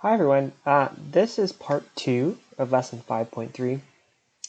Hi everyone, this is part 2 of lesson 5.3,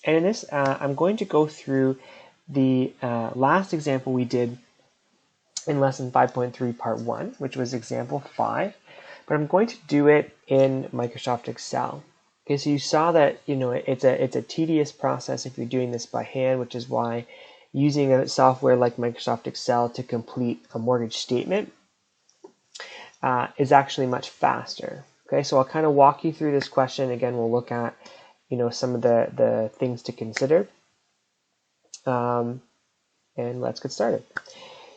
and in this I'm going to go through the last example we did in lesson 5.3 part 1, which was example 5, but I'm going to do it in Microsoft Excel. Okay, so you saw that it's a tedious process if you're doing this by hand, which is why using a software like Microsoft Excel to complete a mortgage statement is actually much faster. Okay, so I'll kind of walk you through this question. Again, we'll look at some of the things to consider, and let's get started.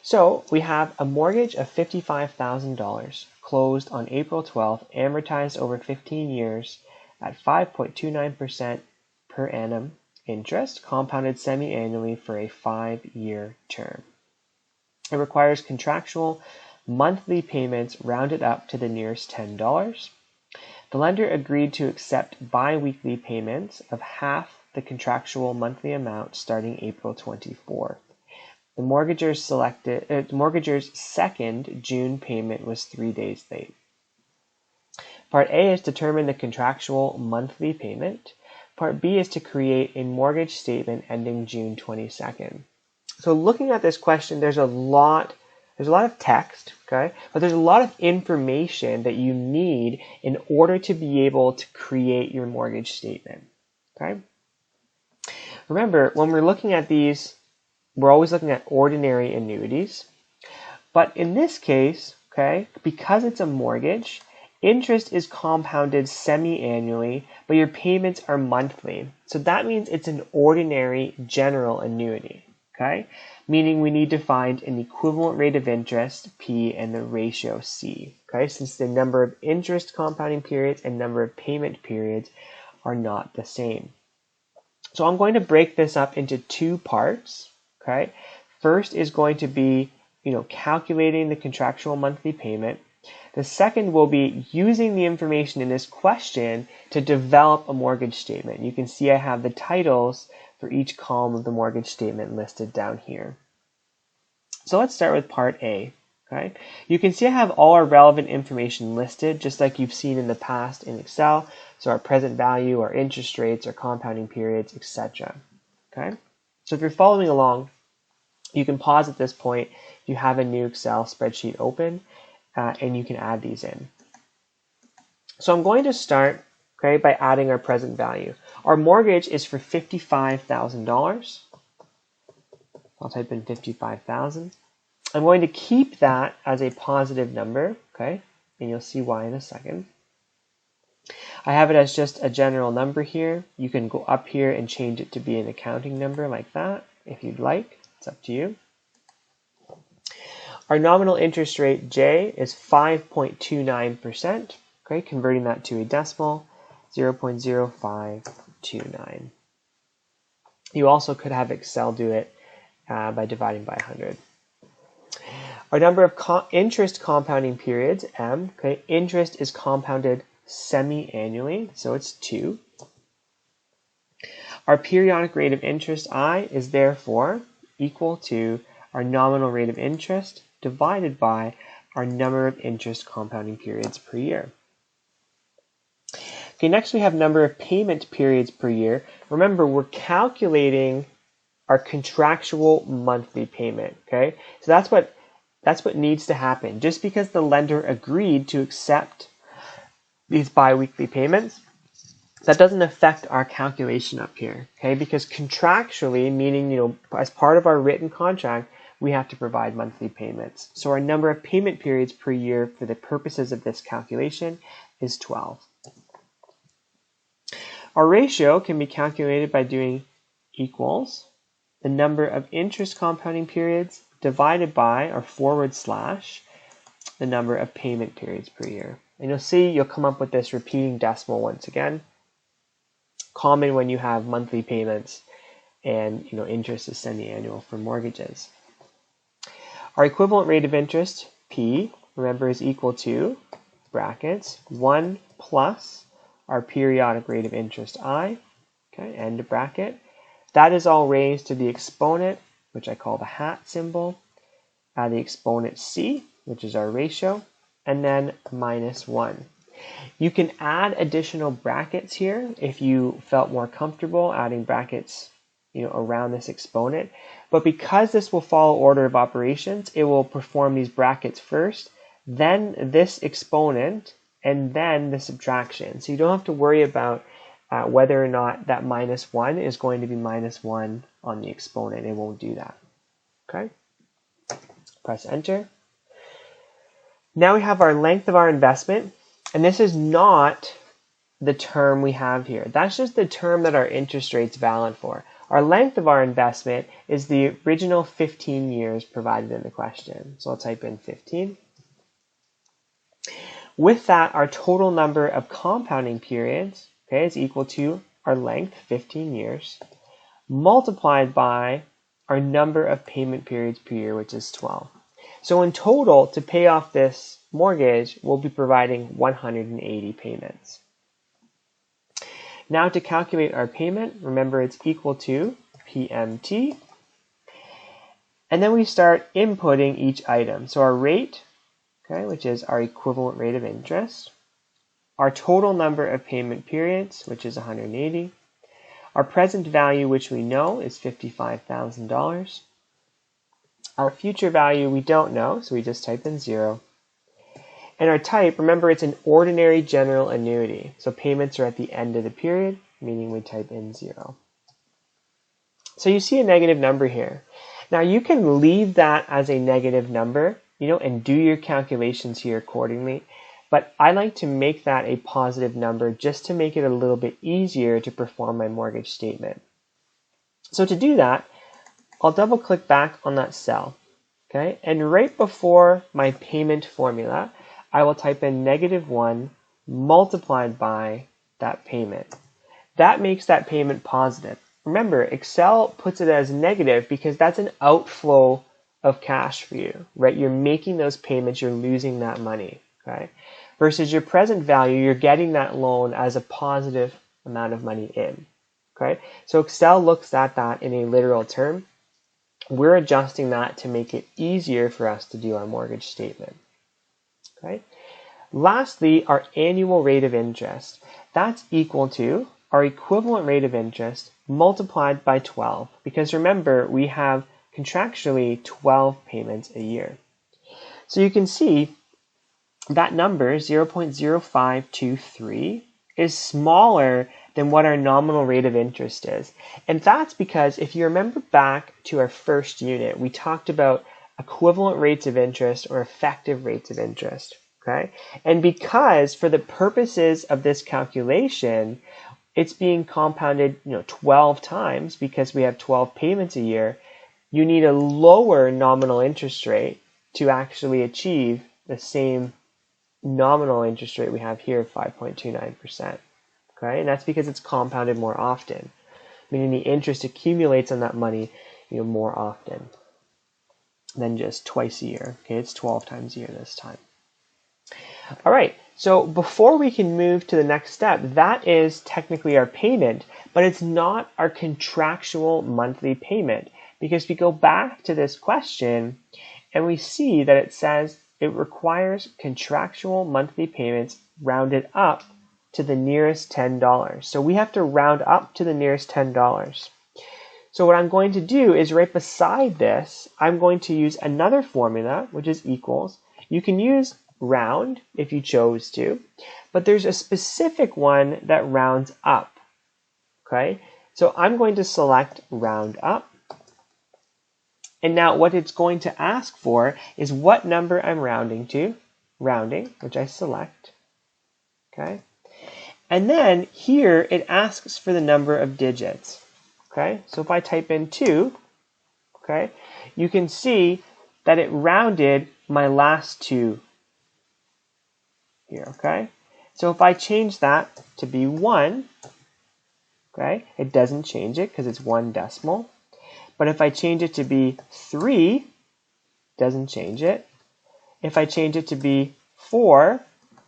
So we have a mortgage of $55,000 closed on April 12th, amortized over 15 years at 5.29% per annum interest, compounded semi-annually for a 5-year term. It requires contractual monthly payments rounded up to the nearest $10. The lender agreed to accept bi-weekly payments of half the contractual monthly amount starting April 24th. The mortgager's second June payment was 3 days late. Part A is determine the contractual monthly payment. Part B is to create a mortgage statement ending June 22nd. So looking at this question, there's a lot of text, okay? But there's a lot of information that you need in order to be able to create your mortgage statement, okay? Remember, when we're looking at these, we're always looking at ordinary annuities. But in this case, okay, because it's a mortgage, interest is compounded semi-annually, but your payments are monthly. So that means it's an ordinary general annuity, okay? Meaning we need to find an equivalent rate of interest, P, and the ratio, C, okay? Since the number of interest compounding periods and number of payment periods are not the same. So I'm going to break this up into two parts, okay? First is going to be, calculating the contractual monthly payment. The second will be using the information in this question to develop a mortgage statement. You can see I have the titles for each column of the mortgage statement listed down here. So let's start with part A. Okay? You can see I have all our relevant information listed, just like you've seen in the past in Excel. So our present value, our interest rates, our compounding periods, etc. Okay? So if you're following along, you can pause at this point if you have a new Excel spreadsheet open, and you can add these in. So I'm going to start, okay, by adding our present value. Our mortgage is for $55,000. I'll type in 55,000. I'm going to keep that as a positive number, okay, and you'll see why in a second. I have it as just a general number here. You can go up here and change it to be an accounting number like that if you'd like. It's up to you. Our nominal interest rate, J, is 5.29%. Okay, converting that to a decimal, 0.0529. You also could have Excel do it by dividing by 100. Our number of interest compounding periods, M, okay, interest is compounded semi-annually, so it's 2. Our periodic rate of interest, I, is therefore equal to our nominal rate of interest divided by our number of interest compounding periods per year. Okay, next we have number of payment periods per year. Remember, we're calculating our contractual monthly payment, okay? So that's what needs to happen. Just because the lender agreed to accept these bi-weekly payments, that doesn't affect our calculation up here, okay? Because contractually, meaning, as part of our written contract, we have to provide monthly payments. So our number of payment periods per year for the purposes of this calculation is 12. Our ratio can be calculated by doing equals the number of interest compounding periods divided by or / the number of payment periods per year. And you'll see you'll come up with this repeating decimal once again. Common when you have monthly payments and interest is semi-annual for mortgages. Our equivalent rate of interest, P, remember, is equal to, brackets, 1 plus our periodic rate of interest, I, okay, end bracket. That is all raised to the exponent, which I call the hat symbol, the exponent C, which is our ratio, and then minus 1. You can add additional brackets here if you felt more comfortable adding brackets, around this exponent. But because this will follow order of operations, it will perform these brackets first, then this exponent, and then the subtraction. So you don't have to worry about whether or not that -1 is going to be -1 on the exponent. It won't do that. Okay? Press enter. Now we have our length of our investment, and this is not the term we have here. That's just the term that our interest rate's valid for. Our length of our investment is the original 15 years provided in the question. So I'll type in 15. With that, our total number of compounding periods, okay, is equal to our length, 15 years, multiplied by our number of payment periods per year, which is 12. So in total, to pay off this mortgage, we'll be providing 180 payments. Now to calculate our payment, remember it's equal to PMT. And then we start inputting each item. So our rate, okay, which is our equivalent rate of interest, our total number of payment periods, which is 180, our present value, which we know is $55,000. Our future value we don't know, so we just type in 0. And our type, remember it's an ordinary general annuity. So payments are at the end of the period, meaning we type in 0. So you see a negative number here. Now you can leave that as a negative number, and do your calculations here accordingly. But I like to make that a positive number just to make it a little bit easier to perform my mortgage statement. So to do that, I'll double click back on that cell. Okay, and right before my payment formula, I will type in -1 multiplied by that payment. That makes that payment positive. Remember, Excel puts it as negative because that's an outflow of cash for you, right? You're making those payments, you're losing that money, okay? Versus your present value, you're getting that loan as a positive amount of money in, okay? So Excel looks at that in a literal term. We're adjusting that to make it easier for us to do our mortgage statement. Okay. Lastly, our annual rate of interest. That's equal to our equivalent rate of interest multiplied by 12. Because remember, we have contractually 12 payments a year. So you can see that number, 0.0523, is smaller than what our nominal rate of interest is. And that's because if you remember back to our first unit, we talked about equivalent rates of interest or effective rates of interest, okay? And because for the purposes of this calculation, it's being compounded 12 times because we have 12 payments a year, you need a lower nominal interest rate to actually achieve the same nominal interest rate we have here of 5.29%. Okay? And that's because it's compounded more often, meaning the interest accumulates on that money more often than just twice a year. Okay, it's 12 times a year this time. All right, so before we can move to the next step, that is technically our payment, but it's not our contractual monthly payment, because we go back to this question and we see that it says it requires contractual monthly payments rounded up to the nearest $10. So we have to round up to the nearest $10. So what I'm going to do is right beside this, I'm going to use another formula, which is equals. You can use round if you chose to, but there's a specific one that rounds up, okay? So I'm going to select round up. And now what it's going to ask for is what number I'm rounding to, which I select, okay? And then here it asks for the number of digits. Okay, so if I type in 2, okay, you can see that it rounded my last 2 here, okay? So if I change that to be 1, okay, it doesn't change it because it's 1 decimal. But if I change it to be 3, it doesn't change it. If I change it to be 4,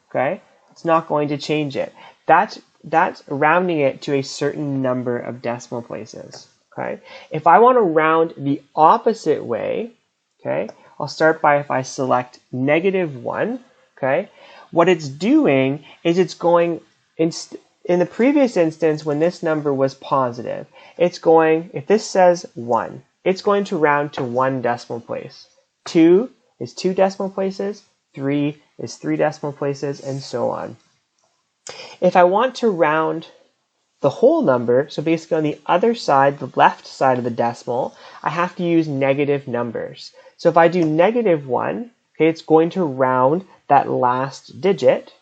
okay, it's not going to change it. That's rounding it to a certain number of decimal places, okay? If I want to round the opposite way, okay, I'll start by if I select -1, okay? What it's doing is it's going, in the previous instance when this number was positive, it's going, if this says 1, it's going to round to 1 decimal place. 2 is 2 decimal places, 3 is 3 decimal places, and so on. If I want to round the whole number, so basically on the other side, the left side of the decimal, I have to use negative numbers. So if I do -1, okay, it's going to round that last digit,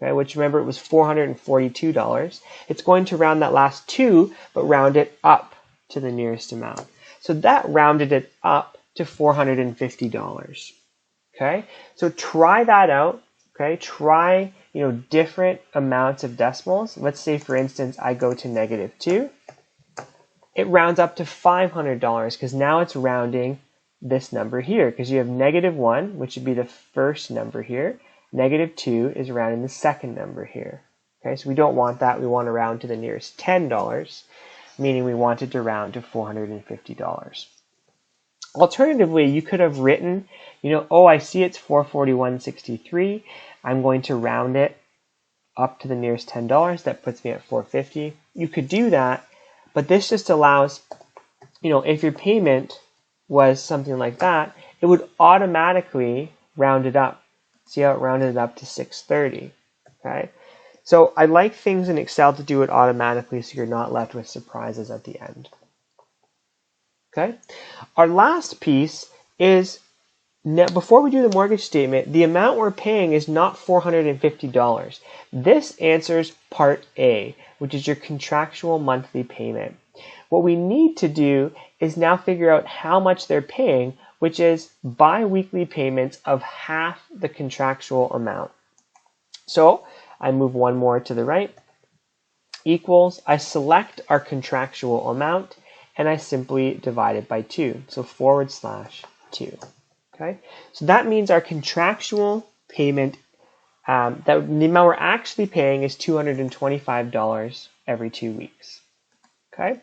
okay, which remember it was $442. It's going to round that last 2, but round it up to the nearest amount. So that rounded it up to $450. Okay, so try that out. Okay, try different amounts of decimals. Let's say, for instance, I go to -2. It rounds up to $500 because now it's rounding this number here, because you have -1, which would be the first number here. -2 is rounding the second number here. Okay, so we don't want that. We want to round to the nearest $10, meaning we want it to round to $450. Alternatively, you could have written, oh, I see it's $441.63. I'm going to round it up to the nearest $10. That puts me at $450. You could do that, but this just allows, if your payment was something like that, it would automatically round it up. See how it rounded it up to $630. Okay, so I like things in Excel to do it automatically so you're not left with surprises at the end. Okay, our last piece is, now, before we do the mortgage statement, the amount we're paying is not $450. This answers part A, which is your contractual monthly payment. What we need to do is now figure out how much they're paying, which is bi-weekly payments of half the contractual amount. So I move one more to the right, equals, I select our contractual amount, and I simply divide it by 2, so /2. Okay, so that means our contractual payment, that the amount we're actually paying is $225 every 2 weeks. Okay,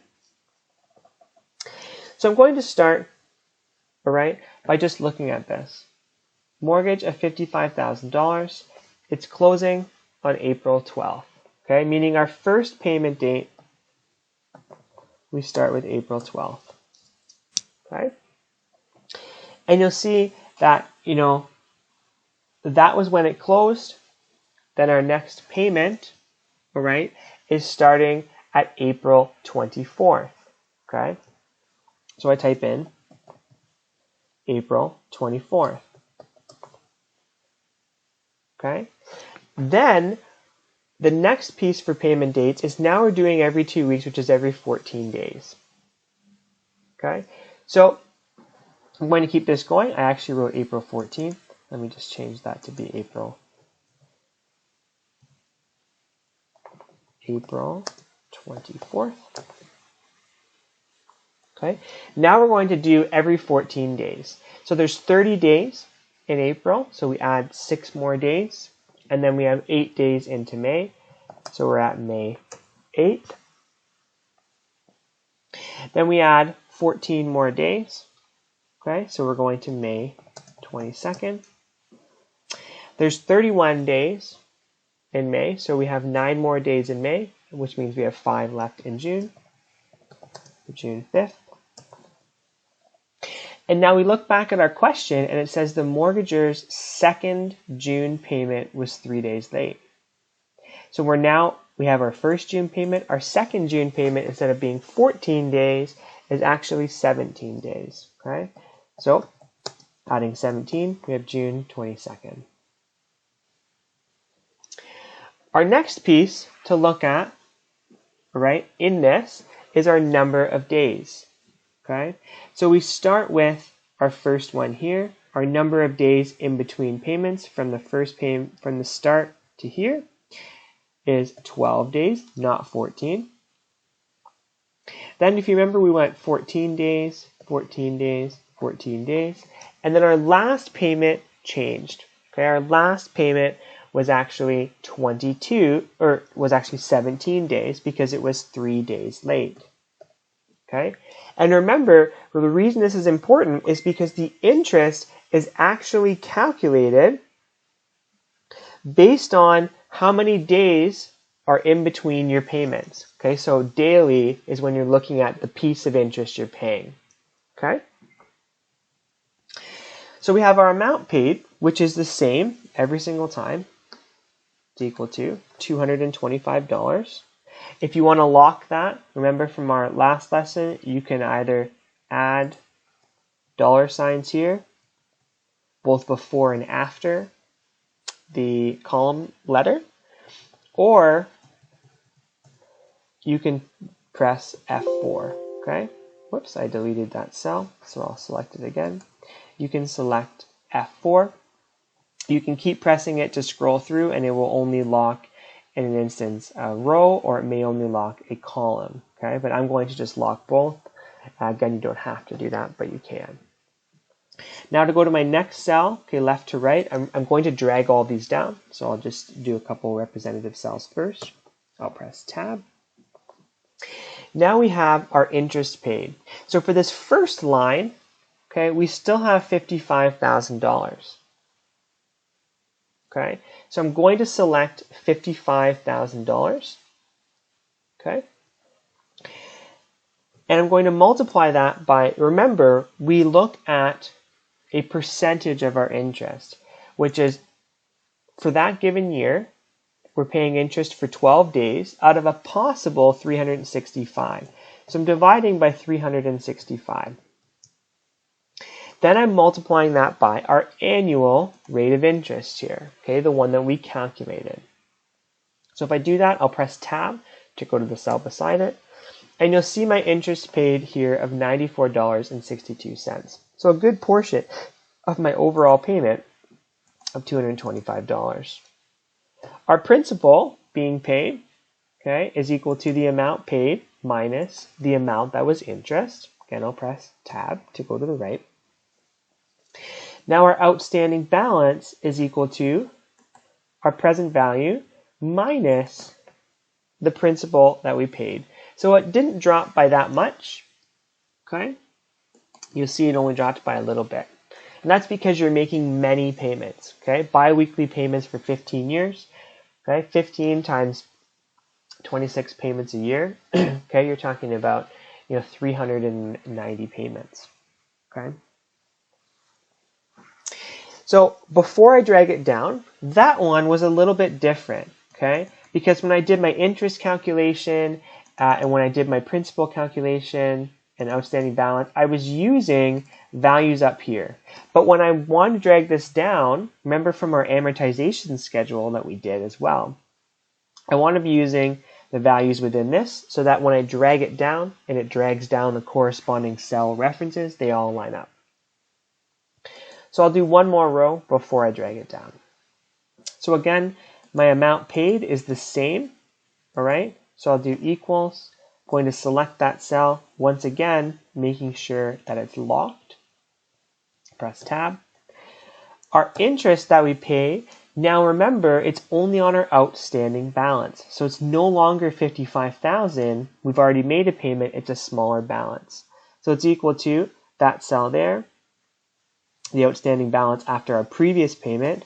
so I'm going to start, all right, by just looking at this. Mortgage of $55,000. It's closing on April 12th. Okay, meaning our first payment date, we start with April 12th. Okay. And you'll see that, that was when it closed. Then our next payment, all right, is starting at April 24th. Okay. So I type in April 24th. Okay. Then the next piece for payment dates is now we're doing every 2 weeks, which is every 14 days. Okay. So I'm going to keep this going. I actually wrote April 14th. Let me just change that to be April 24th. Okay. Now we're going to do every 14 days. So there's 30 days in April, so we add 6 more days, and then we have 8 days into May, so we're at May 8th. Then we add 14 more days. Okay, so we're going to May 22nd. There's 31 days in May, so we have 9 more days in May, which means we have 5 left in June, June 5th. And now we look back at our question, and it says the mortgager's second June payment was 3 days late. So we have our first June payment. Our second June payment, instead of being 14 days, is actually 17 days. Okay. So, adding 17, we have June 22nd. Our next piece to look at, right, in this is our number of days. Okay, so we start with our first one here, our number of days in between payments from the first payment, from the start to here, is 12 days, not 14. Then if you remember, we went 14 days, 14 days, 14 days, and then our last payment changed. Okay, our last payment was actually 17 days because it was 3 days late. Okay, and remember, the reason this is important is because the interest is actually calculated based on how many days are in between your payments. Okay, so daily is when you're looking at the piece of interest you're paying. Okay, so we have our amount paid, which is the same every single time. It's equal to $225. If you want to lock that, remember from our last lesson, you can either add dollar signs here, both before and after the column letter, or you can press F4, okay? Whoops, I deleted that cell, so I'll select it again. You can select F4. You can keep pressing it to scroll through, and it will only lock, in an instance, a row, or it may only lock a column, okay? But I'm going to just lock both. Again, you don't have to do that, but you can. Now to go to my next cell, okay, left to right, I'm going to drag all these down. So I'll just do a couple representative cells first. I'll press Tab. Now we have our interest paid. So for this first line, okay, we still have $55,000. Okay, so I'm going to select $55,000. Okay, and I'm going to multiply that by, remember, we look at a percentage of our interest, which is for that given year, we're paying interest for 12 days out of a possible 365. So I'm dividing by 365. Then I'm multiplying that by our annual rate of interest here, okay, the one that we calculated. So if I do that, I'll press Tab to go to the cell beside it, and you'll see my interest paid here of $94.62. So a good portion of my overall payment of $225. Our principal being paid, okay, is equal to the amount paid minus the amount that was interest. Again, I'll press Tab to go to the right. Now our outstanding balance is equal to our present value minus the principal that we paid. So it didn't drop by that much, okay? You'll see it only dropped by a little bit. And that's because you're making many payments, okay? Bi-weekly payments for 15 years, okay? 15 times 26 payments a year, okay? You're talking about, 390 payments, okay? So before I drag it down, that one was a little bit different, okay? Because when I did my interest calculation and when I did my principal calculation and outstanding balance, I was using values up here. But when I want to drag this down, remember from our amortization schedule that we did as well, I want to be using the values within this so that when I drag it down and it drags down the corresponding cell references, they all line up. So I'll do one more row before I drag it down. So again, my amount paid is the same, all right? So I'll do equals, going to select that cell, once again, making sure that it's locked. Press Tab. Our interest that we pay, now remember, it's only on our outstanding balance. So it's no longer $55,000. We've already made a payment. It's a smaller balance. So it's equal to that cell there, the outstanding balance after our previous payment,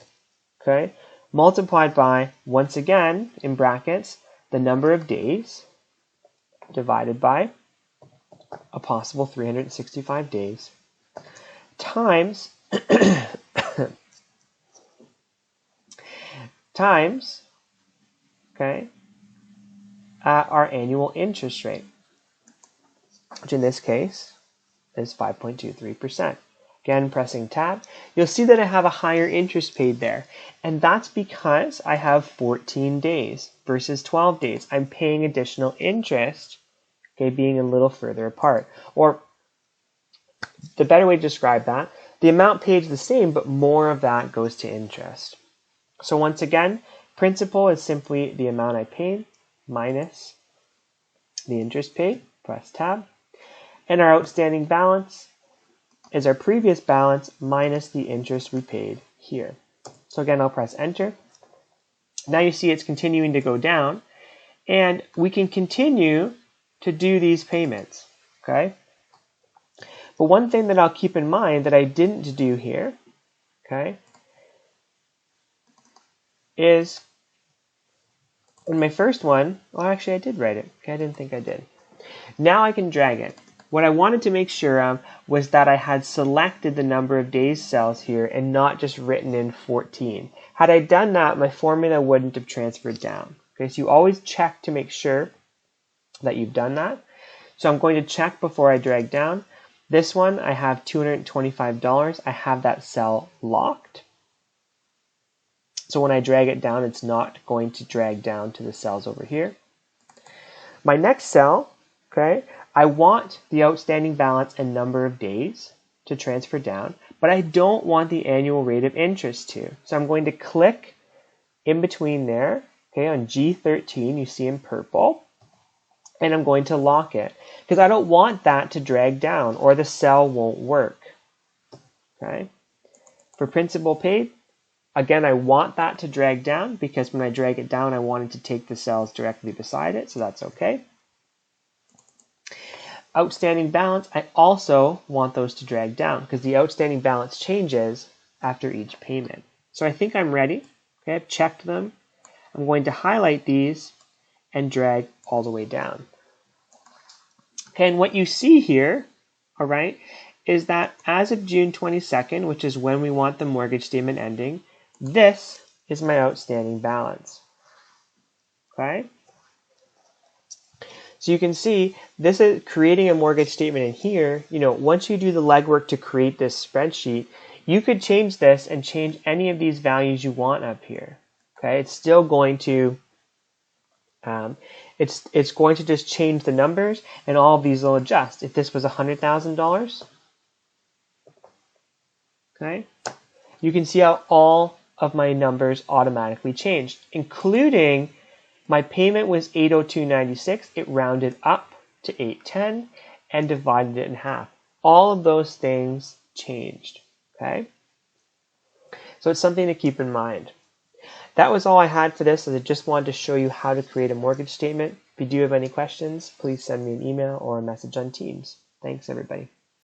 okay, multiplied by, once again, in brackets, the number of days divided by a possible 365 days times times, okay, our annual interest rate, which in this case is 5.23%. Again, pressing Tab, you'll see that I have a higher interest paid there. And that's because I have 14 days versus 12 days. I'm paying additional interest, okay, being a little further apart. Or the better way to describe that, the amount paid is the same, but more of that goes to interest. So once again, principal is simply the amount I paid minus the interest paid. Press Tab. And our outstanding balance is our previous balance minus the interest we paid here. So again, I'll press Enter. Now you see it's continuing to go down, and we can continue to do these payments, okay? But one thing that I'll keep in mind that I didn't do here, okay, is, in my first one, well, actually I did write it. Okay, I didn't think I did. Now I can drag it. What I wanted to make sure of was that I had selected the number of days cells here and not just written in 14. Had I done that, my formula wouldn't have transferred down. Okay, so you always check to make sure that you've done that. So I'm going to check before I drag down. This one, I have $225. I have that cell locked. So when I drag it down, it's not going to drag down to the cells over here. My next cell, okay, I want the outstanding balance and number of days to transfer down, but I don't want the annual rate of interest to. So I'm going to click in between there, okay, on G13, you see in purple, and I'm going to lock it because I don't want that to drag down or the cell won't work. Okay. For principal paid, again, I want that to drag down because when I drag it down, I want it to take the cells directly beside it, so that's okay. Outstanding balance, I also want those to drag down because the outstanding balance changes after each payment. So I think I'm ready. Okay, I've checked them. I'm going to highlight these and drag all the way down. Okay, and what you see here, all right, is that as of June 22nd, which is when we want the mortgage statement ending, this is my outstanding balance. Okay? So you can see this is creating a mortgage statement in here. You know, once you do the legwork to create this spreadsheet, you could change this and change any of these values you want up here. Okay? It's still going to it's going to just change the numbers and all of these will adjust. If this was $100,000, okay, you can see how all of my numbers automatically changed, including my payment was $802.96. It rounded up to $810 and divided it in half. All of those things changed, okay? So it's something to keep in mind. That was all I had for this. I just wanted to show you how to create a mortgage statement. If you do have any questions, please send me an email or a message on Teams. Thanks, everybody.